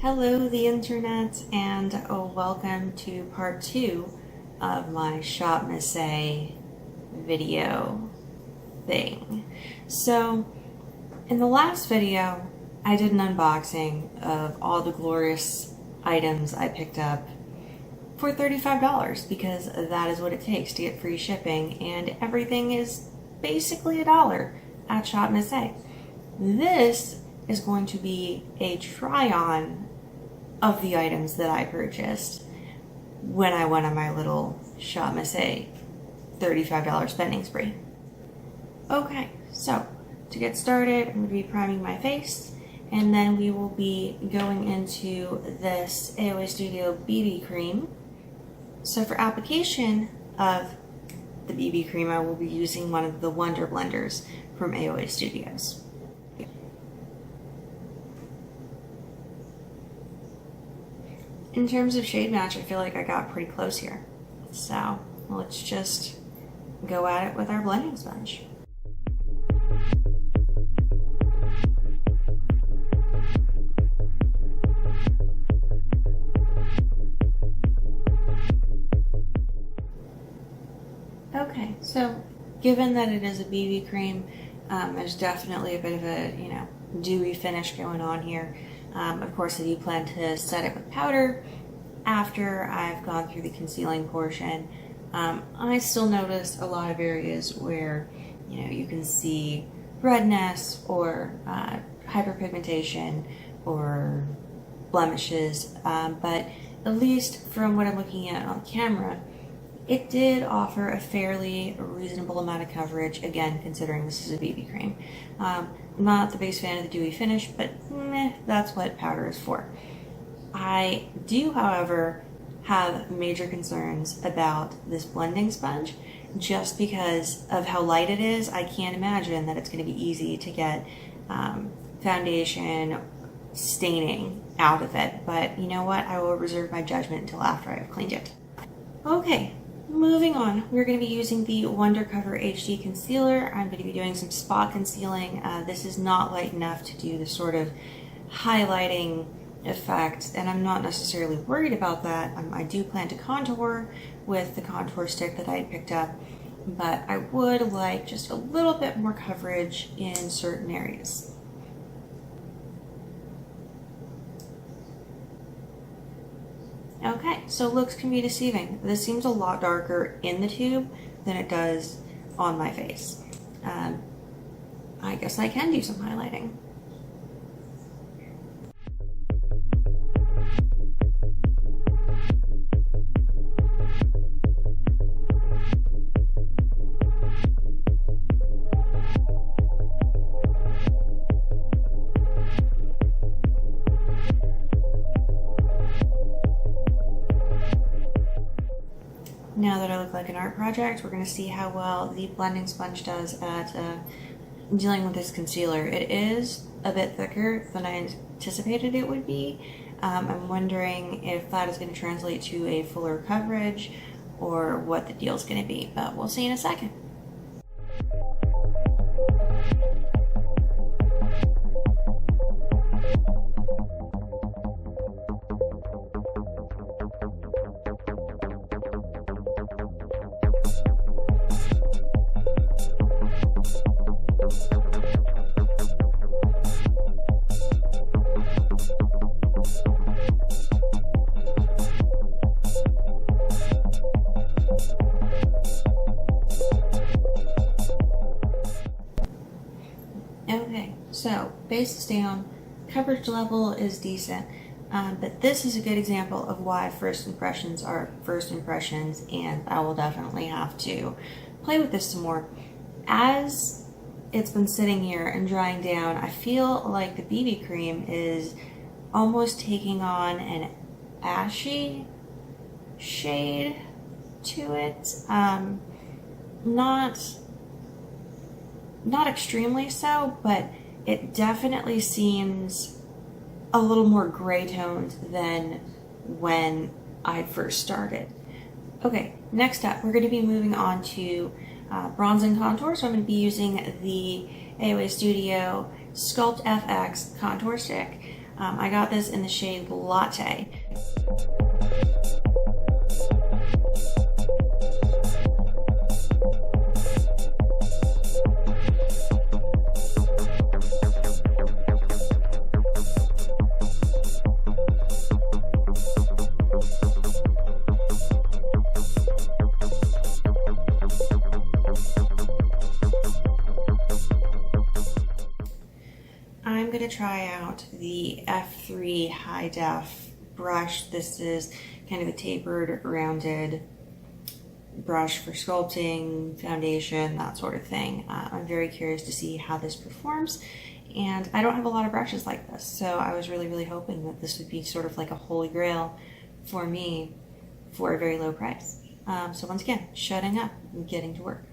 Hello, the internet, and welcome to part 2 of my Shop Missay video thing. So, in the last video, I did an unboxing of all the glorious items I picked up for $35 because that is what it takes to get free shipping, and everything is basically $1 at Shop Missay. This is going to be a try-on of the items that I purchased when I went on my little Shop Missay $35 spending spree. Okay, so to get started, I'm going to be priming my face, and then we will be going into this AOA Studio BB cream. So for application of the BB cream, I will be using one of the Wonder Blenders from AOA Studios. In terms of shade match, I feel like I got pretty close here. So let's just go at it with our blending sponge. Okay, so given that it is a BB cream, there's definitely a bit of a, dewy finish going on here. Of course, I do plan to set it with powder after I've gone through the concealing portion. I still notice a lot of areas where, you can see redness or hyperpigmentation or blemishes, but at least from what I'm looking at on camera, it did offer a fairly reasonable amount of coverage, again, considering this is a BB cream. I'm not the biggest fan of the dewy finish, but that's what powder is for. I do, however, have major concerns about this blending sponge just because of how light it is. I can't imagine that it's going to be easy to get foundation staining out of it, but you know what? I will reserve my judgment until after I've cleaned it. Okay. Moving on, we're going to be using the Wonder Cover HD Concealer. I'm going to be doing some spot concealing. This is not light enough to do the sort of highlighting effect, and I'm not necessarily worried about that. I do plan to contour with the contour stick that I picked up, but I would like just a little bit more coverage in certain areas. Okay, so looks can be deceiving. This seems a lot darker in the tube than it does on my face. I guess I can do some highlighting. Now that I look like an art project, we're going to see how well the blending sponge does at dealing with this concealer. It is a bit thicker than I anticipated it would be. I'm wondering if that is going to translate to a fuller coverage or what the deal's going to be, but we'll see in a second. Okay, so base is down, coverage level is decent, but this is a good example of why first impressions are first impressions, and I will definitely have to play with this some more. As it's been sitting here and drying down, I feel like the BB cream is almost taking on an ashy shade to it. Not extremely so, but it definitely seems a little more gray toned than when I first started. Okay, next up, we're going to be moving on to bronze and contour. So I'm going to be using the AOA Studio Sculpt FX contour stick. I got this in the shade Latte. I'm going to try out the F3 high def brush. This is kind of a tapered, rounded brush for sculpting, foundation, that sort of thing. I'm very curious to see how this performs, and I don't have a lot of brushes like this, so I was really hoping that this would be sort of like a holy grail for me for a very low price. So once again, shutting up and getting to work.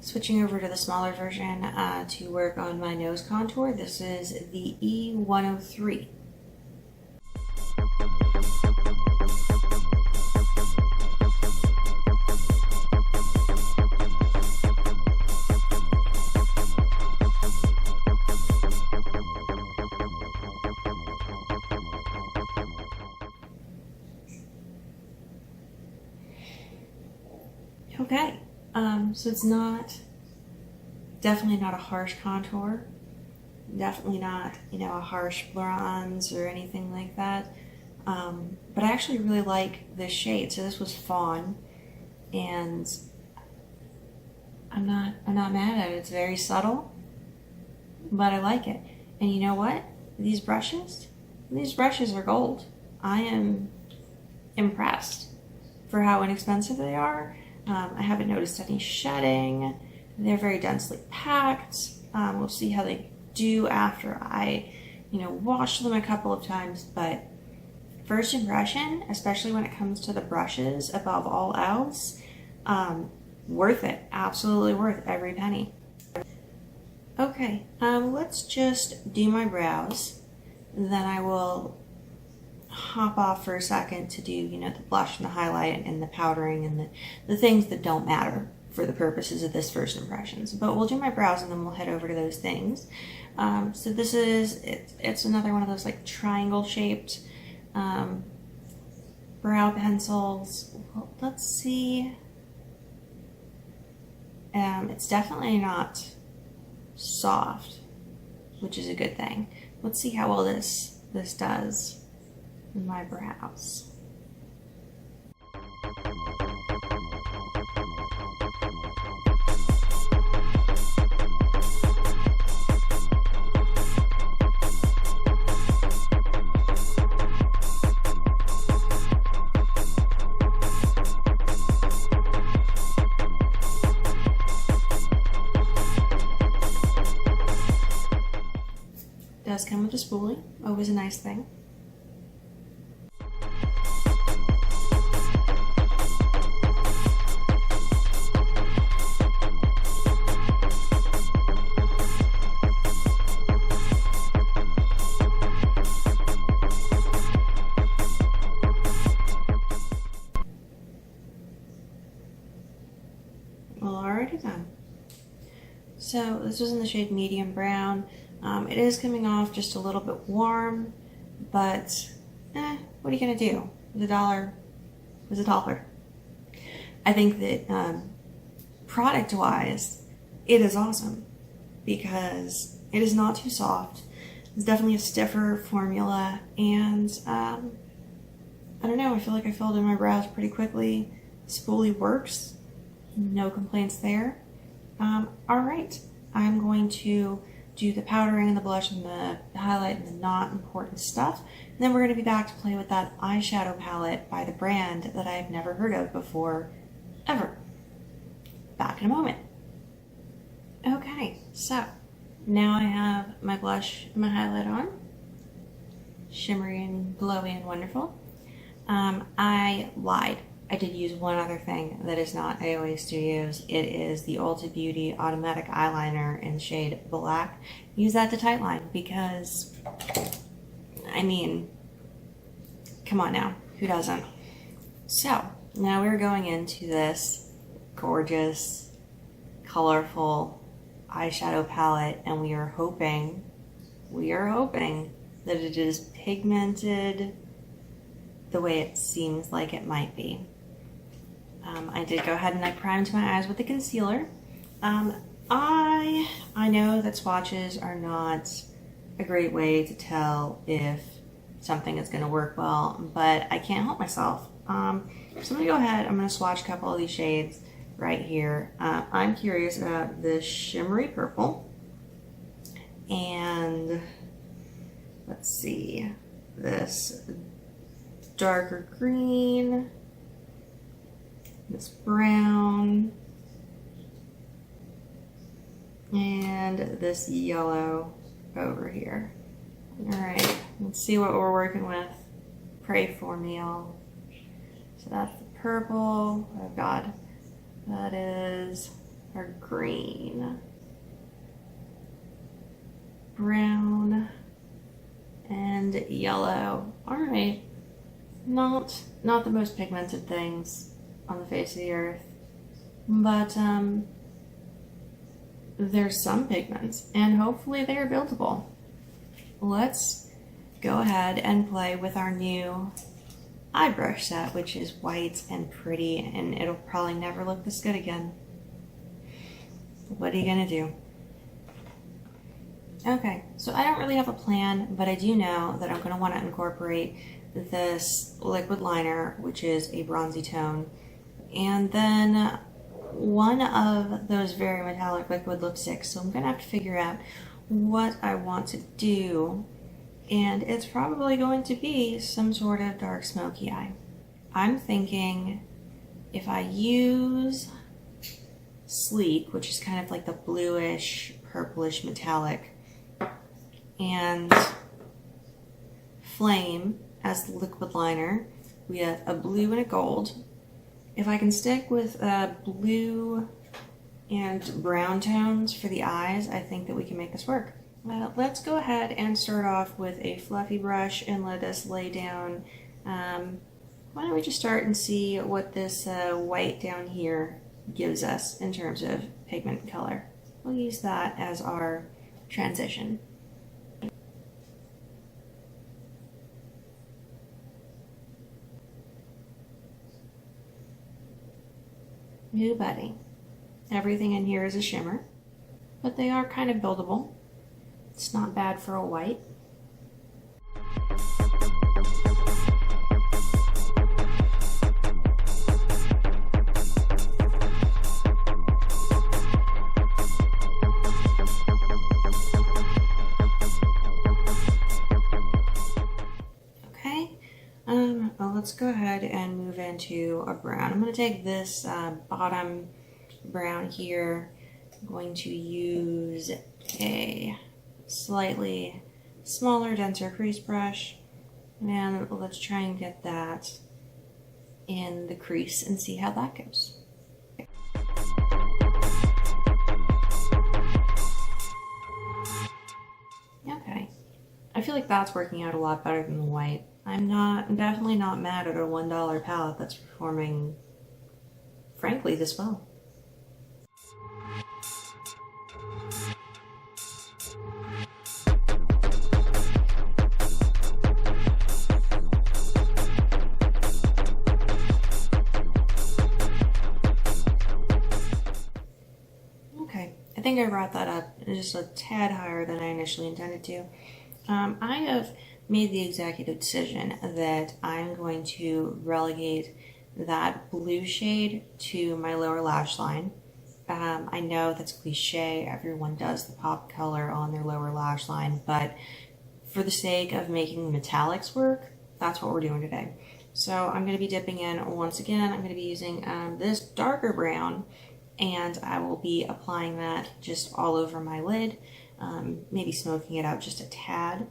Switching over to the smaller version to work on my nose contour. This is the E103. Okay. So it's definitely not a harsh contour, definitely not, a harsh bronze or anything like that. But I actually really like this shade. So this was Fawn, and I'm not mad at it. It's very subtle, but I like it. And you know what? These brushes are gold. I am impressed for how inexpensive they are. I haven't noticed any shedding. They're very densely packed. We'll see how they do after I, wash them a couple of times. But first impression, especially when it comes to the brushes above all else, worth it. Absolutely worth every penny. Okay, let's just do my brows. Then I will hop off for a second to do, the blush and the highlight and the powdering and the things that don't matter for the purposes of this first impressions. But we'll do my brows and then we'll head over to those things. So this is, it's another one of those like triangle shaped brow pencils. Well, let's see. It's definitely not soft, which is a good thing. Let's see how well this does in my brows. Does come with a spoolie, always a nice thing. Well, already done. So this was in the shade medium brown. It is coming off just a little bit warm, but what are you gonna do? The dollar was a dollar. I think that product-wise, it is awesome because it is not too soft. It's definitely a stiffer formula, and I don't know, I feel like I filled in my brows pretty quickly. Spoolie works, no complaints there. All right, I'm going to do the powdering and the blush and the highlight and the not important stuff. And then we're going to be back to play with that eyeshadow palette by the brand that I've never heard of before, ever. Back in a moment. Okay, so Now I have my blush and my highlight on. Shimmery and glowy and wonderful. I lied. I did use one other thing that is not AOA Studios. It is the Ulta Beauty Automatic Eyeliner in shade Black. Use that to tightline because, I mean, come on now, who doesn't? So, now we're going into this gorgeous, colorful eyeshadow palette, and we are hoping that it is pigmented the way it seems like it might be. I did go ahead and I primed my eyes with the concealer. I know that swatches are not a great way to tell if something is going to work well, but I can't help myself. So I'm going to go ahead, I'm going to swatch a couple of these shades right here. I'm curious about this shimmery purple, and let's see, this darker green, this brown, and this yellow over here. All right, let's see what we're working with. Pray for me, y'all. So that's the purple. Oh God, that is our green, brown, and yellow. All right, not the most pigmented things on the face of the earth, but there's some pigments, and hopefully they are buildable. Let's go ahead and play with our new eye brush set, which is white and pretty, and it'll probably never look this good again. What are you gonna do? Okay, so I don't really have a plan, but I do know that I'm gonna wanna incorporate this liquid liner, which is a bronzy tone, and then one of those very metallic liquid lipsticks. So I'm gonna have to figure out what I want to do, and it's probably going to be some sort of dark smoky eye. I'm thinking if I use Sleek, which is kind of like the bluish, purplish metallic, and Flame as the liquid liner, we have a blue and a gold. If I can stick with blue and brown tones for the eyes, I think that we can make this work. Let's go ahead and start off with a fluffy brush and let us lay down. Why don't we just start and see what this white down here gives us in terms of pigment color. We'll use that as our transition. New buddy. Everything in here is a shimmer, but they are kind of buildable. It's not bad for a white. Okay, well, let's go ahead and move into a brown. I'm going to take this bottom brown here. I'm going to use a slightly smaller, denser crease brush, and let's try and get that in the crease and see how that goes. Okay, I feel like that's working out a lot better than the white. I'm definitely not mad at a $1 palette that's performing, frankly, this well. I think I brought that up just a tad higher than I initially intended to. I have made the executive decision that I'm going to relegate that blue shade to my lower lash line. I know that's cliche, everyone does the pop color on their lower lash line, but for the sake of making the metallics work, that's what we're doing today. So I'm going to be dipping in once again. I'm going to be using this darker brown, and I will be applying that just all over my lid. maybe smoking it out just a tad.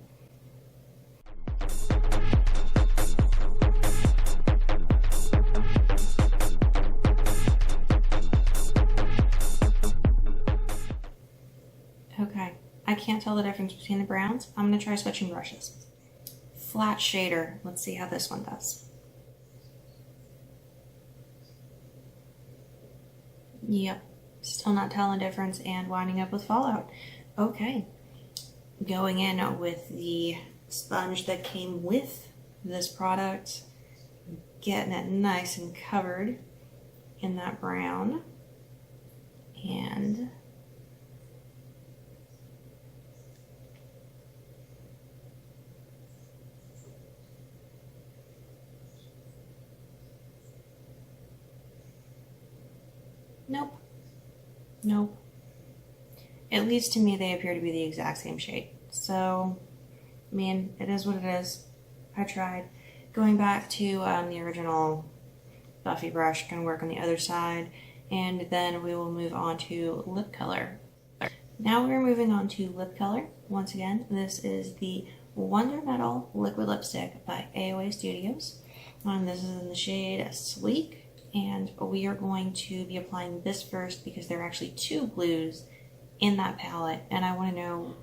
Okay, I can't tell the difference between the browns. I'm going to try switching brushes. Flat shader, let's see how this one does. Yep, still not telling the difference and winding up with fallout. Okay, going in with the sponge that came with this product, getting it nice and covered in that brown, and nope. Nope. At least to me, they appear to be the exact same shade. So, I mean, it is what it is. I tried. Going back to the original Buffy brush, going to work on the other side, and then we will move on to lip color. Now we're moving on to lip color. Once again, this is the Wonder Metal Liquid Lipstick by AOA Studios. This is in the shade Sleek. And we are going to be applying this first because there are actually two blues in that palette, and I want to know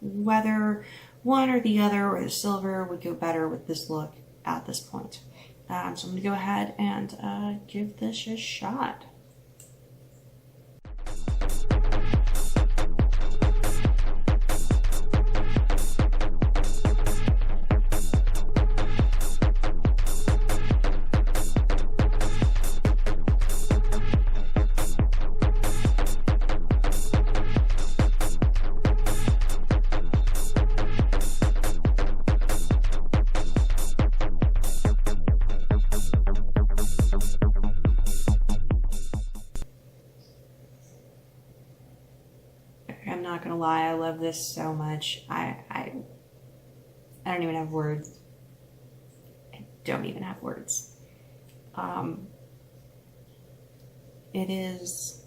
whether one or the other or the silver would go better with this look at this point. So I'm going to go ahead and give this a shot. I'm not gonna lie, I love this so much. I don't even have words. I don't even have words. It is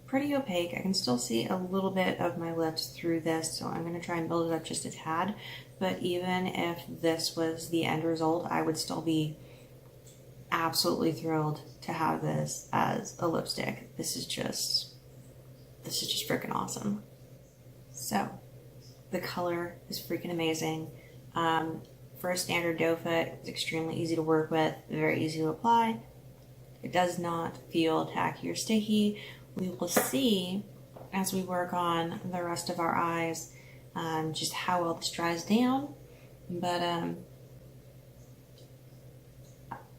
pretty opaque. I can still see a little bit of my lips through this, so I'm gonna try and build it up just a tad. But even if this was the end result, I would still be absolutely thrilled to have this as a lipstick. This is just freaking awesome. So the color is freaking amazing. For a standard doe foot, it's extremely easy to work with, very easy to apply. It does not feel tacky or sticky. We will see as we work on the rest of our eyes just how well this dries down. But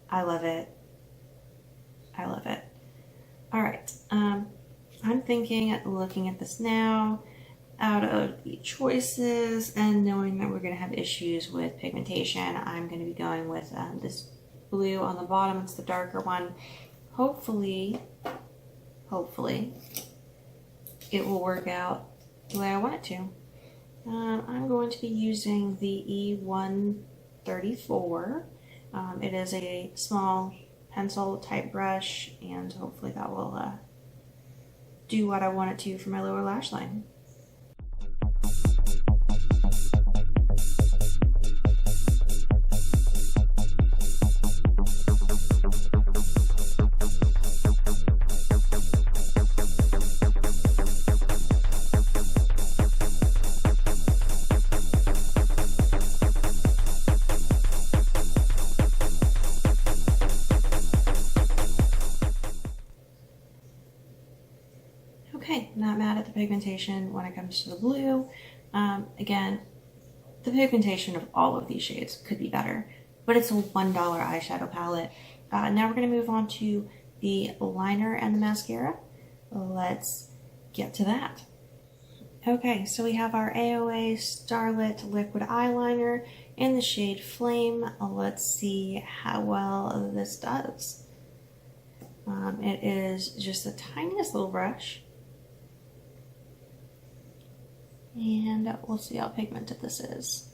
I love it. I love it. All right. I'm thinking, looking at this now, out of the choices and knowing that we're going to have issues with pigmentation, I'm going to be going with this blue on the bottom. It's the darker one. Hopefully, it will work out the way I want it to. I'm going to be using the E134. It is a small pencil type brush, and hopefully that will do what I want it to for my lower lash line. Okay, not mad at the pigmentation when it comes to the blue. Again, the pigmentation of all of these shades could be better, but it's a $1 eyeshadow palette. Now we're going to move on to the liner and the mascara. Let's get to that. Okay, so we have our AOA Starlit Liquid Eyeliner in the shade Flame. Let's see how well this does. It is just the tiniest little brush. And we'll see how pigmented this is.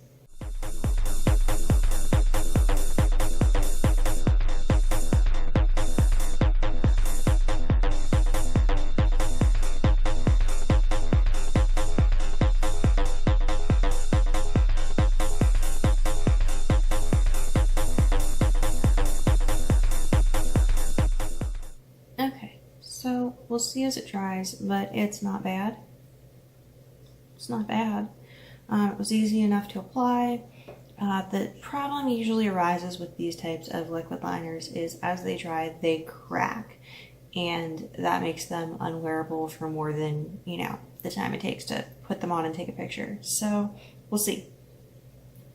So we'll see as it dries, but it's not bad. It's not bad. It was easy enough to apply. The problem usually arises with these types of liquid liners is as they dry, they crack. And that makes them unwearable for more than, the time it takes to put them on and take a picture. So we'll see.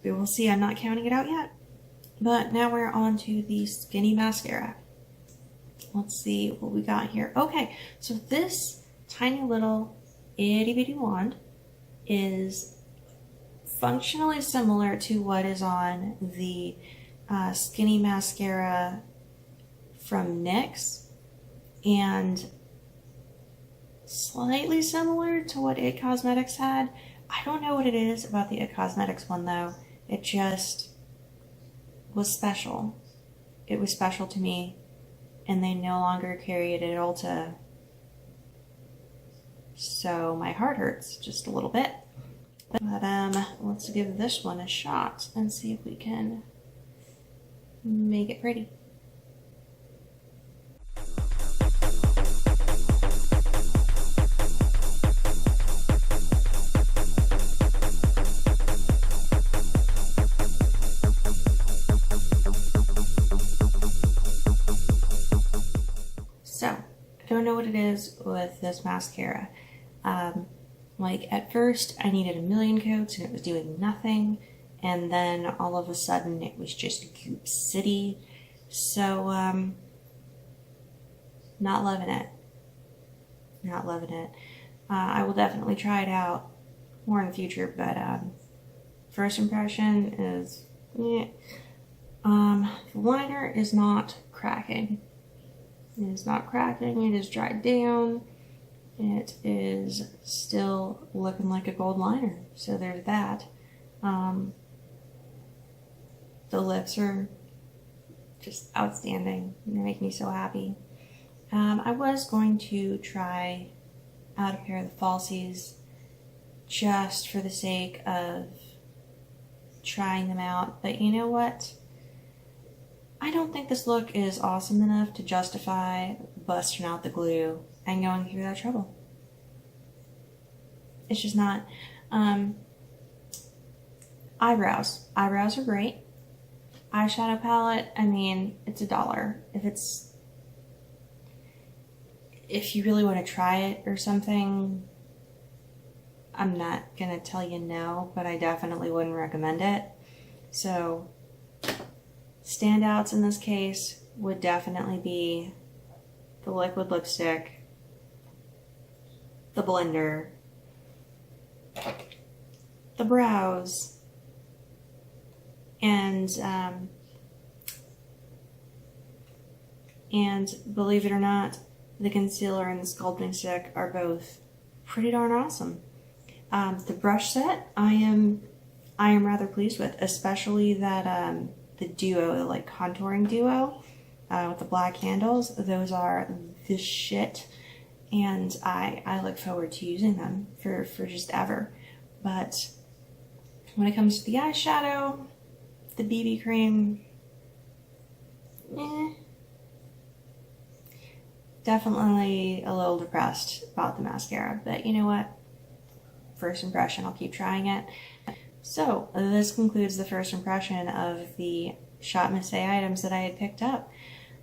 We will see. I'm not counting it out yet. But now we're on to the skinny mascara. Let's see what we got here. Okay, so this tiny little itty bitty wand is functionally similar to what is on the skinny mascara from NYX, and slightly similar to what It Cosmetics had. I don't know what it is about the It Cosmetics one though. It just was special. It was special to me, and they no longer carry it at Ulta. So my heart hurts just a little bit. But let's give this one a shot and see if we can make it pretty. So, I don't know what it is with this mascara. Like at first I needed a million coats and it was doing nothing, and then all of a sudden it was just Goop City. So not loving it. Not loving it. I will definitely try it out more in the future, but first impression is the liner is not cracking. It is not cracking. It is dried down. It is still looking like a gold liner, so there's that. The lips are just outstanding. They make me so happy. I was going to try out a pair of the falsies just for the sake of trying them out, but you know what? I don't think this look is awesome enough to justify busting out the glue and going through that trouble. It's just not. Eyebrows. Eyebrows are great. Eyeshadow palette, I mean, it's $1. If you really want to try it or something, I'm not gonna tell you no, but I definitely wouldn't recommend it. So, standouts in this case would definitely be the liquid lipstick, the blender, the brows, and believe it or not, the concealer and the sculpting stick are both pretty darn awesome. The brush set I am rather pleased with, especially that the duo, the like contouring duo with the black handles. Those are the shit, and I look forward to using them for just ever. But when it comes to the eyeshadow, the BB cream, definitely a little depressed about the mascara, but you know what? First impression, I'll keep trying it. So this concludes the first impression of the Shop Miss A items that I had picked up.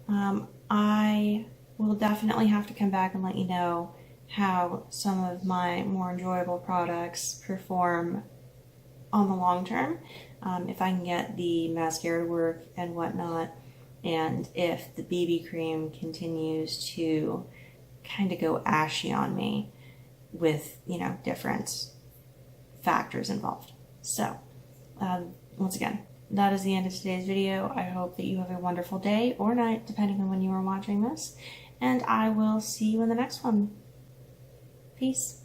I will definitely have to come back and let you know how some of my more enjoyable products perform on the long term, if I can get the mascara to work and whatnot, and if the BB cream continues to kind of go ashy on me with, different factors involved. So, once again, that is the end of today's video. I hope that you have a wonderful day or night, depending on when you are watching this, and I will see you in the next one. Peace.